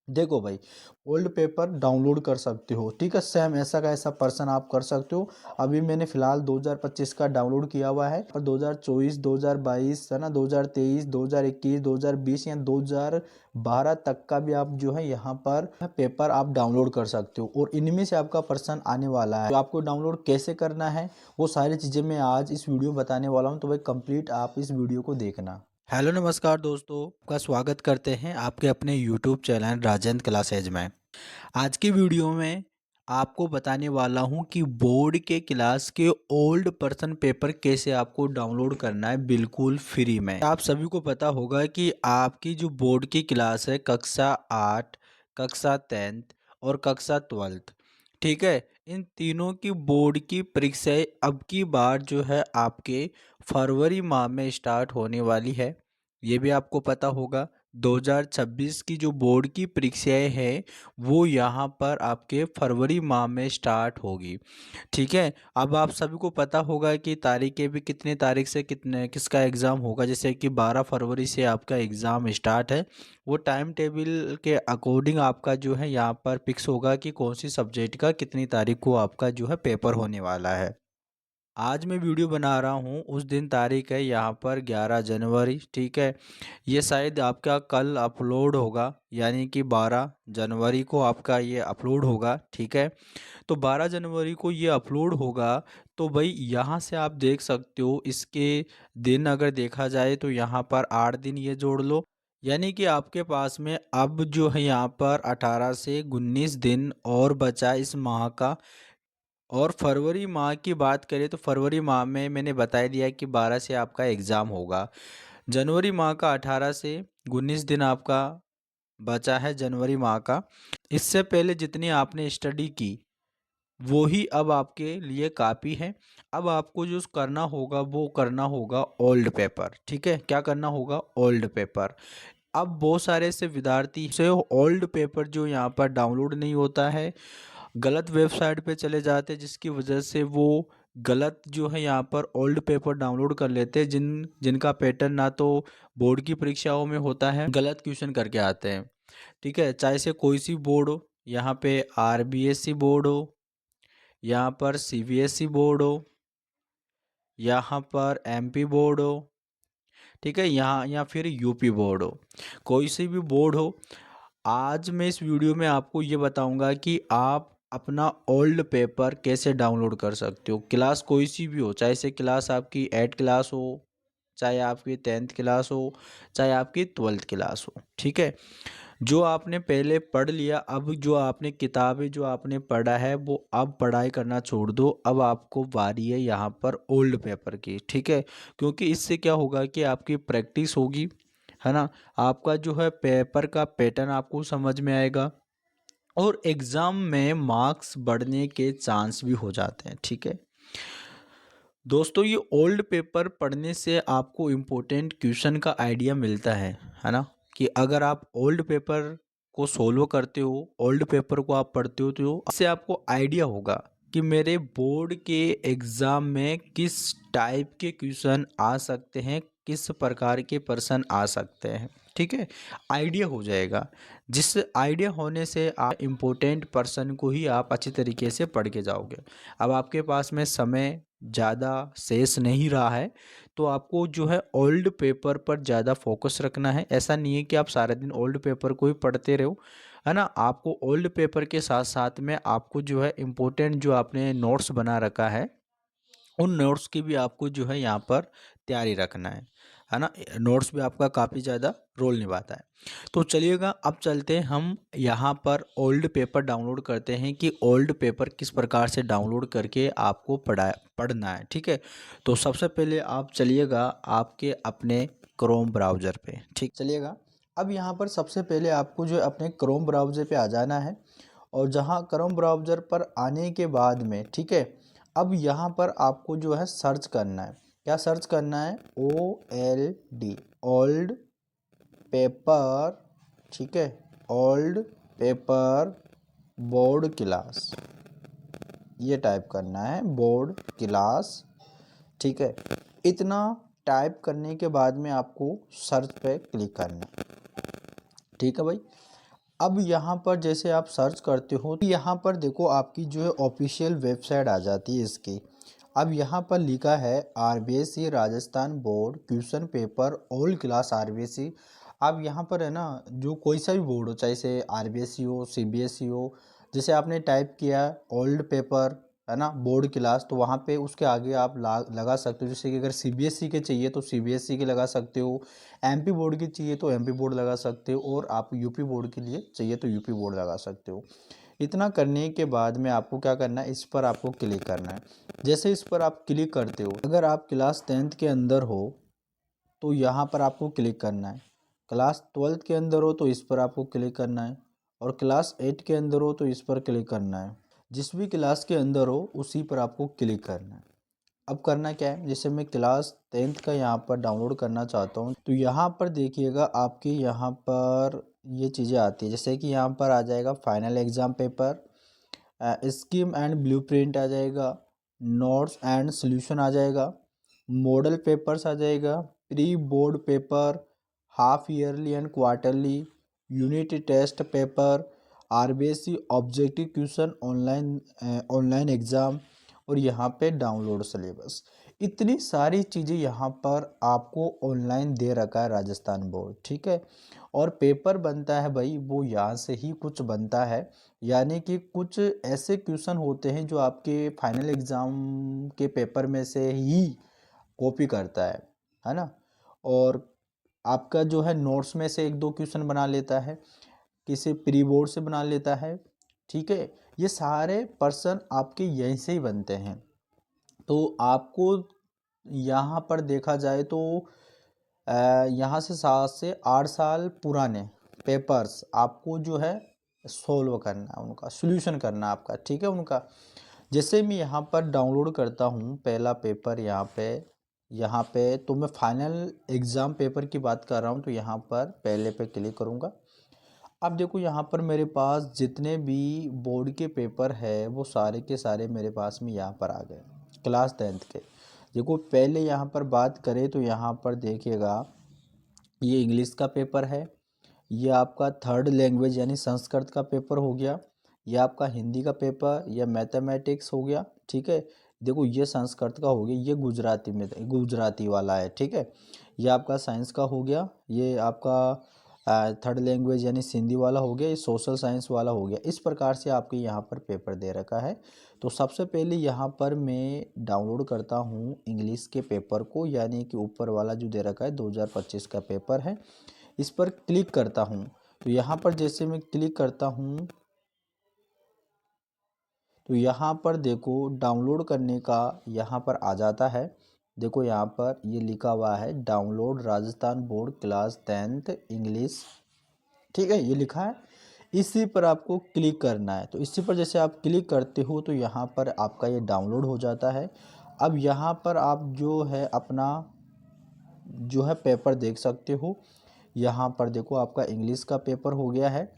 देखो भाई, old paper download कर सकते हो, ठीक है। सेम ऐसा का ऐसा पर्सन आप कर सकते हो। अभी मैंने फिलहाल 2025 का डाउनलोड किया हुआ है, और 2024, 2022 है ना, 2023, 2021, 2020 या 2012 तक का भी आप जो है यहाँ पर पेपर आप डाउनलोड कर सकते हो, और इनमें से आपका पर्सन आने वाला है। तो आपको डाउनलोड कैसे करना है वो सारी चीज़ें मैं आज इस वीडियो में बताने वाला हूँ, तो भाई कंप्लीट आप इस वीडियो को देखना। हेलो नमस्कार दोस्तों, आपका स्वागत करते हैं आपके अपने यूट्यूब चैनल राजेंद्र क्लासेज में। आज की वीडियो में आपको बताने वाला हूं कि बोर्ड के क्लास के ओल्ड पर्सन पेपर कैसे आपको डाउनलोड करना है बिल्कुल फ्री में। आप सभी को पता होगा कि आपकी जो बोर्ड की क्लास है कक्षा 8, कक्षा 10th और कक्षा 12th, ठीक है। इन तीनों की बोर्ड की परीक्षाएं अब की बार जो है आपके फरवरी माह में स्टार्ट होने वाली है। ये भी आपको पता होगा 2026 की जो बोर्ड की परीक्षाएं हैं वो यहाँ पर आपके फरवरी माह में स्टार्ट होगी, ठीक है। अब आप सभी को पता होगा कि तारीखें भी कितने तारीख से कितने किसका एग्ज़ाम होगा। जैसे कि 12 फरवरी से आपका एग्ज़ाम स्टार्ट है, वो टाइम टेबल के अकॉर्डिंग आपका जो है यहाँ पर फिक्स होगा कि कौन सी सब्जेक्ट का कितनी तारीख को आपका जो है पेपर होने वाला है। आज मैं वीडियो बना रहा हूँ उस दिन तारीख है यहाँ पर 11 जनवरी, ठीक है। ये शायद आपका कल अपलोड होगा, यानी कि 12 जनवरी को आपका ये अपलोड होगा, ठीक है। तो 12 जनवरी को ये अपलोड होगा। तो भाई यहाँ से आप देख सकते हो इसके दिन अगर देखा जाए तो यहाँ पर 8 दिन ये जोड़ लो, यानी कि आपके पास में अब जो है यहाँ पर 18 से 19 दिन और बचा है इस माह का। और फरवरी माह की बात करें तो फरवरी माह में मैंने बता दिया कि 12 से आपका एग्ज़ाम होगा। जनवरी माह का 18 से 19 दिन आपका बचा है जनवरी माह का। इससे पहले जितनी आपने स्टडी की वो ही अब आपके लिए काफ़ी है। अब आपको जो करना होगा वो करना होगा ओल्ड पेपर, ठीक है। क्या करना होगा? Old paper. अब बहुत सारे ऐसे विद्यार्थी से ओल्ड पेपर जो यहाँ पर डाउनलोड नहीं होता है, गलत वेबसाइट पे चले जाते हैं, जिसकी वजह से वो गलत जो है यहाँ पर ओल्ड पेपर डाउनलोड कर लेते हैं, जिनका पैटर्न ना तो बोर्ड की परीक्षाओं में होता है, गलत क्वेश्चन करके आते हैं, ठीक है। चाहे से कोई सी बोर्ड हो, यहाँ पे आरबीएससी बोर्ड हो, यहाँ पर सीबीएसई बोर्ड हो, यहाँ पर एमपी बोर्ड हो, ठीक है, यहाँ या फिर यूपी बोर्ड हो, कोई सी भी बोर्ड हो। आज मैं इस वीडियो में आपको ये बताऊंगा कि आप अपना ओल्ड पेपर कैसे डाउनलोड कर सकते हो। क्लास कोई सी भी हो, चाहे से क्लास आपकी 8 क्लास हो, चाहे आपकी 10th क्लास हो, चाहे आपकी 12th क्लास हो, ठीक है। जो आपने पहले पढ़ लिया, अब जो आपने किताबें जो आपने पढ़ा है वो अब पढ़ाई करना छोड़ दो। अब आपको बारी है यहाँ पर ओल्ड पेपर की, ठीक है। क्योंकि इससे क्या होगा कि आपकी प्रैक्टिस होगी, है ना। आपका जो है पेपर का पैटर्न आपको समझ में आएगा, और एग्ज़ाम में मार्क्स बढ़ने के चांस भी हो जाते हैं, ठीक है। दोस्तों, ये ओल्ड पेपर पढ़ने से आपको इम्पोर्टेंट क्वेश्चन का आइडिया मिलता है ना। कि अगर आप ओल्ड पेपर को सोल्व करते हो, ओल्ड पेपर को आप पढ़ते हो, तो इससे आपको आइडिया होगा कि मेरे बोर्ड के एग्ज़ाम में किस टाइप के क्वेश्चन आ सकते हैं, किस प्रकार के प्रश्न आ सकते हैं, ठीक है। आइडिया हो जाएगा, जिस आइडिया होने से आप इम्पोर्टेंट पर्सन को ही आप अच्छी तरीके से पढ़ के जाओगे। अब आपके पास में समय ज़्यादा शेष नहीं रहा है, तो आपको जो है ओल्ड पेपर पर ज़्यादा फोकस रखना है। ऐसा नहीं है कि आप सारा दिन ओल्ड पेपर को ही पढ़ते रहो, है ना। आपको ओल्ड पेपर के साथ साथ में आपको जो है इम्पोर्टेंट जो आपने नोट्स बना रखा है, उन नोट्स की भी आपको जो है यहाँ पर तैयारी रखना है ना। नोट्स भी आपका काफ़ी ज़्यादा रोल निभाता है। तो चलिएगा, अब चलते हैं हम यहाँ पर ओल्ड पेपर डाउनलोड करते हैं कि ओल्ड पेपर किस प्रकार से डाउनलोड करके आपको पढ़ना है, ठीक है। तो सबसे पहले आप चलिएगा आपके अपने क्रोम ब्राउज़र पे, ठीक चलिएगा। अब यहाँ पर सबसे पहले आपको जो है अपने क्रोम ब्राउज़र पे आ जाना है, और जहाँ क्रोम ब्राउज़र पर आने के बाद में, ठीक है, अब यहाँ पर आपको जो है सर्च करना है। क्या सर्च करना है? OLD, ओल्ड पेपर, ठीक है, ओल्ड पेपर बोर्ड क्लास, ये टाइप करना है, बोर्ड क्लास, ठीक है। इतना टाइप करने के बाद में आपको सर्च पे क्लिक करना है, ठीक है भाई। अब यहाँ पर जैसे आप सर्च करते हो तो यहाँ पर देखो आपकी जो है ऑफिशियल वेबसाइट आ जाती है इसकी। अब यहाँ पर लिखा है RBSE Rajasthan board question paper all class RBSE. अब यहाँ पर है ना, जो कोई सा भी बोर्ड हो, चाहे से आरबीएसई हो सीबीएसई हो, जैसे आपने टाइप किया ओल्ड पेपर है ना बोर्ड क्लास, तो वहाँ पे उसके आगे आप लगा सकते हो। जैसे कि अगर सीबीएसई के चाहिए तो सीबीएसई के लगा सकते हो, एमपी बोर्ड की चाहिए तो एमपी बोर्ड लगा सकते हो, और आप यूपी बोर्ड के लिए चाहिए तो यूपी बोर्ड लगा सकते हो। इतना करने के बाद में आपको क्या करना है, इस पर आपको क्लिक करना है। जैसे इस पर आप क्लिक करते हो, अगर आप क्लास 10th के अंदर हो तो यहाँ पर आपको क्लिक करना है, क्लास 12th के अंदर हो तो इस पर आपको क्लिक करना है, और क्लास 8 के अंदर हो तो इस पर क्लिक करना है। जिस भी क्लास के अंदर हो उसी पर आपको क्लिक करना है। अब करना क्या है, जैसे मैं क्लास 10th का यहाँ पर डाउनलोड करना चाहता हूँ, तो यहाँ पर देखिएगा आपके यहाँ पर ये चीज़ें आती है। जैसे कि यहाँ पर आ जाएगा final exam paper, scheme and blueprint आ जाएगा, नोट्स एंड सॉल्यूशन आ जाएगा, मॉडल पेपर्स आ जाएगा, pre board paper, half yearly and quarterly, unit test paper, RBSE objective question online exam, और यहाँ पे डाउनलोड सिलेबस। इतनी सारी चीज़ें यहाँ पर आपको ऑनलाइन दे रखा है राजस्थान बोर्ड, ठीक है। और पेपर बनता है भाई वो यहाँ से ही कुछ बनता है, यानी कि कुछ ऐसे क्वेश्चन होते हैं जो आपके फाइनल एग्ज़ाम के पेपर में से ही कॉपी करता है ना। और आपका जो है नोट्स में से एक दो क्वेश्चन बना लेता है, किसी प्री बोर्ड से बना लेता है, ठीक है। ये सारे पर्सन आपके यहीं से ही बनते हैं। तो आपको यहाँ पर देखा जाए तो यहाँ से 7 से 8 साल पुराने पेपर्स आपको जो है सोल्व करना है, उनका सॉल्यूशन करना है आपका, ठीक है उनका। जैसे मैं यहाँ पर डाउनलोड करता हूँ पहला पेपर, यहाँ पे तो मैं फाइनल एग्ज़ाम पेपर की बात कर रहा हूँ, तो यहाँ पर पहले पे क्लिक करूँगा। अब देखो यहाँ पर मेरे पास जितने भी बोर्ड के पेपर है वो सारे के सारे मेरे पास में यहाँ पर आ गए क्लास 10th के। देखो पहले यहाँ पर बात करें तो यहाँ पर देखिएगा ये इंग्लिश का पेपर है, ये आपका थर्ड लैंग्वेज यानी संस्कृत का पेपर हो गया, ये आपका हिंदी का पेपर या मैथमेटिक्स हो गया, ठीक है। देखो ये संस्कृत का हो गया, ये गुजराती में गुजराती वाला है, ठीक है। ये आपका साइंस का हो गया, ये आपका थर्ड लैंग्वेज यानी सिंधी वाला हो गया, ये सोशल साइंस वाला हो गया। इस प्रकार से आपके यहाँ पर पेपर दे रखा है। तो सबसे पहले यहाँ पर मैं डाउनलोड करता हूँ इंग्लिश के पेपर को, यानी कि ऊपर वाला जो दे रखा है 2025 का पेपर है, इस पर क्लिक करता हूँ। तो यहाँ पर जैसे मैं क्लिक करता हूँ तो यहाँ पर देखो डाउनलोड करने का यहाँ पर आ जाता है। देखो यहाँ पर ये लिखा हुआ है download Rajasthan board class 10th English, ठीक है, ये लिखा है। इसी पर आपको क्लिक करना है। तो इसी पर जैसे आप क्लिक करते हो तो यहाँ पर आपका ये डाउनलोड हो जाता है। अब यहाँ पर आप जो है अपना जो है पेपर देख सकते हो। यहाँ पर देखो आपका इंग्लिश का पेपर हो गया है,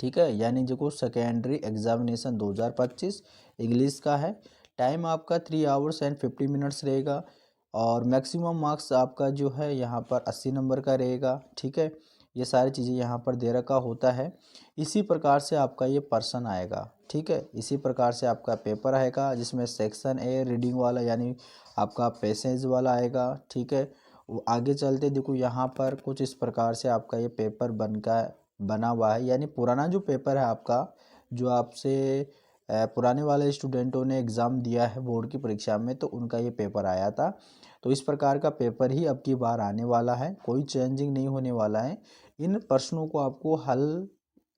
ठीक है, यानी देखो सेकेंडरी एग्जामिनेशन 2025 इंग्लिश का है। टाइम आपका 3 hours and 50 minutes रहेगा, और मैक्सिमम मार्क्स आपका जो है यहाँ पर 80 नंबर का रहेगा, ठीक है। ये सारी चीज़ें यहाँ पर दे रखा होता है। इसी प्रकार से आपका ये पर्सन आएगा, ठीक है। इसी प्रकार से आपका पेपर आएगा, जिसमें सेक्शन ए रीडिंग वाला यानी आपका पैसेज वाला आएगा, ठीक है। वो आगे चलते देखो यहाँ पर कुछ इस प्रकार से आपका ये पेपर बना हुआ है, यानी पुराना जो पेपर है आपका, जो आपसे पुराने वाले स्टूडेंटों ने एग्ज़ाम दिया है बोर्ड की परीक्षा में, तो उनका ये पेपर आया था। तो इस प्रकार का पेपर ही अब की बार आने वाला है, कोई चेंजिंग नहीं होने वाला है। इन प्रश्नों को आपको हल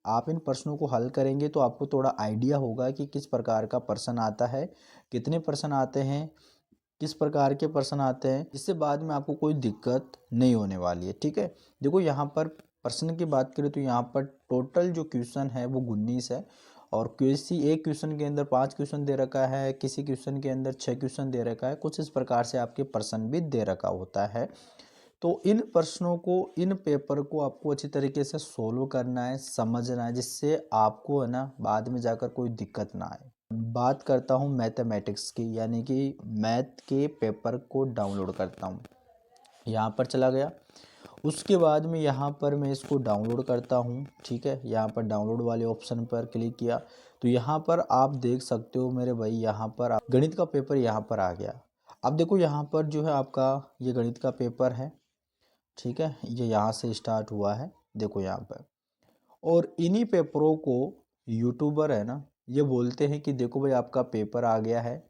आप इन प्रश्नों को हल करेंगे तो आपको थोड़ा आइडिया होगा कि किस प्रकार का प्रश्न आता है, कितने प्रश्न आते हैं, किस प्रकार के प्रश्न आते हैं, जिससे बाद में आपको कोई दिक्कत नहीं होने वाली है, ठीक है। देखो यहाँ पर प्रश्न की बात करें तो यहाँ पर टोटल जो क्वेश्चन है वो 19 है, और किसी एक क्वेश्चन के अंदर 5 क्वेश्चन दे रखा है, किसी क्वेश्चन के अंदर 6 क्वेश्चन दे रखा है, कुछ इस प्रकार से आपके प्रश्न भी दे रखा होता है। तो इन प्रश्नों को, इन पेपर को आपको अच्छी तरीके से सोल्व करना है, समझना है, जिससे आपको है ना बाद में जाकर कोई दिक्कत ना आए। बात करता हूँ मैथमेटिक्स की, यानी कि मैथ के पेपर को डाउनलोड करता हूँ। यहाँ पर चला गया, उसके बाद में यहाँ पर मैं इसको डाउनलोड करता हूँ। ठीक है, यहाँ पर डाउनलोड वाले ऑप्शन पर क्लिक किया तो यहाँ पर आप देख सकते हो मेरे भाई, यहाँ पर गणित का पेपर यहाँ पर आ गया। अब देखो यहाँ पर जो है आपका ये गणित का पेपर है। ठीक है, ये यहाँ से स्टार्ट हुआ है, देखो यहाँ पर। और इन्हीं पेपरों को यूट्यूबर है ना, ये बोलते हैं कि देखो भाई आपका पेपर आ गया है,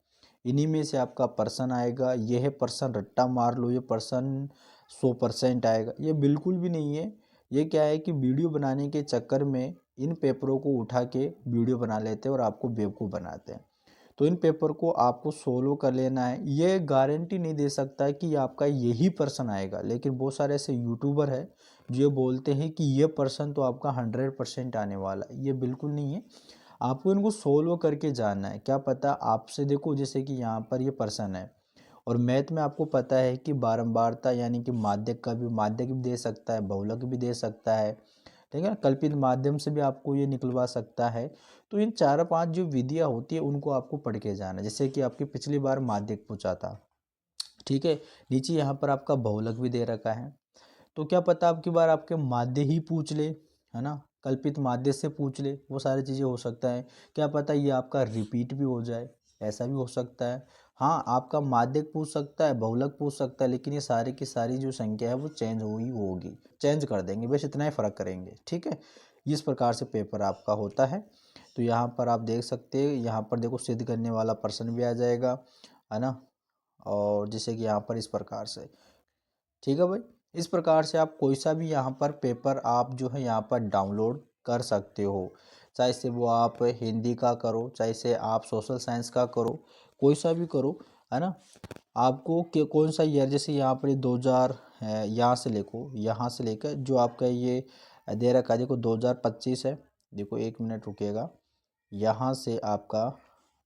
इन्हीं में से आपका पर्सन आएगा, ये है पर्सन, रट्टा मार लो, ये पर्सन 100% आएगा। ये बिल्कुल भी नहीं है। ये क्या है कि वीडियो बनाने के चक्कर में इन पेपरों को उठा के वीडियो बना लेते हैं और आपको बेवकूफ़ बनाते हैं। तो इन पेपर को आपको सोलो कर लेना है। ये गारंटी नहीं दे सकता है कि आपका यही पर्सन आएगा, लेकिन बहुत सारे ऐसे यूट्यूबर है जो ये बोलते हैं कि ये पर्सन तो आपका 100% आने वाला है। ये बिल्कुल नहीं है। आपको इनको सोल्व करके जानना है। क्या पता आपसे, देखो जैसे कि यहाँ पर ये पर्सन है और मैथ में आपको पता है कि बारंबारता यानी कि माध्यक भी दे सकता है, बहुलक भी दे सकता है। ठीक है ना, कल्पित माध्यम से भी आपको ये निकलवा सकता है। तो इन 4-5 जो विधियाँ होती है उनको आपको पढ़ के जाना है। जैसे कि आपकी पिछली बार माध्यक पूछा था। ठीक है, नीचे यहाँ पर आपका बहुलक भी दे रखा है। तो क्या पता आपकी बार आपके माध्य ही पूछ ले, है ना, कल्पित माध्य से पूछ ले, वो सारी चीज़ें हो सकता है। क्या पता ये आपका रिपीट भी हो जाए, ऐसा भी हो सकता है। हाँ, आपका माध्यक पूछ सकता है, बहुलक पूछ सकता है, लेकिन ये सारी की सारी जो संख्या है वो चेंज हुई होगी, चेंज कर देंगे, बस इतना ही फ़र्क करेंगे। ठीक है, इस प्रकार से पेपर आपका होता है। तो यहाँ पर आप देख सकते हैं, यहाँ पर देखो सिद्ध करने वाला पर्सन भी आ जाएगा, है ना। और जैसे कि यहाँ पर इस प्रकार से, ठीक है भाई, इस प्रकार से आप कोई सा भी यहाँ पर पेपर आप जो है यहाँ पर डाउनलोड कर सकते हो। चाहे से वो आप हिंदी का करो, चाहे से आप सोशल साइंस का करो, कोई सा भी करो, है ना। आपको कौन सा ईयर, जैसे यहाँ पर 2000 है, यहाँ से लेको, यहाँ से लेकर जो आपका ये दे रखा है, देखो 2025 है। देखो 1 मिनट रुकेगा, यहाँ से आपका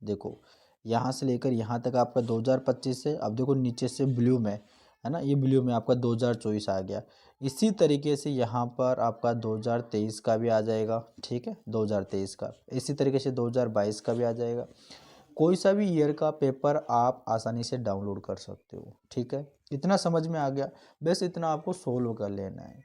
देखो, यहाँ से लेकर यहाँ तक आपका 2025 है। अब देखो नीचे से ब्लू में, है ना, ये ब्लू में आपका 2024 आ गया। इसी तरीके से यहाँ पर आपका 2023 का भी आ जाएगा। ठीक है, 2023 का, इसी तरीके से 2022 का भी आ जाएगा। कोई सा भी ईयर का पेपर आप आसानी से डाउनलोड कर सकते हो। ठीक है, इतना समझ में आ गया, बस इतना आपको सोल्व कर लेना है।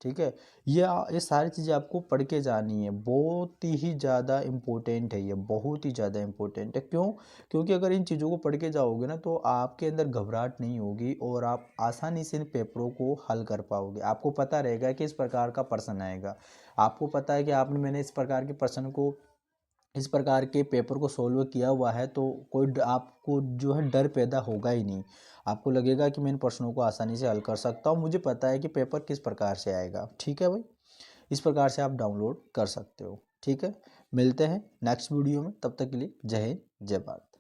ठीक है, ये सारी चीज़ें आपको पढ़ के जानी है। बहुत ही ज़्यादा इम्पोर्टेंट है, ये बहुत ही ज़्यादा इम्पोर्टेंट है। क्यों? क्योंकि अगर इन चीज़ों को पढ़ के जाओगे ना तो आपके अंदर घबराहट नहीं होगी और आप आसानी से इन पेपरों को हल कर पाओगे। आपको पता रहेगा कि इस प्रकार का प्रश्न आएगा, आपको पता है कि मैंने इस प्रकार के प्रश्न को, इस प्रकार के पेपर को सोल्व किया हुआ है, तो आपको जो है डर पैदा होगा ही नहीं। आपको लगेगा कि मैं इन प्रश्नों को आसानी से हल कर सकता हूँ, मुझे पता है कि पेपर किस प्रकार से आएगा। ठीक है भाई, इस प्रकार से आप डाउनलोड कर सकते हो। ठीक है, मिलते हैं नेक्स्ट वीडियो में, तब तक के लिए जय हिंद, जय भारत।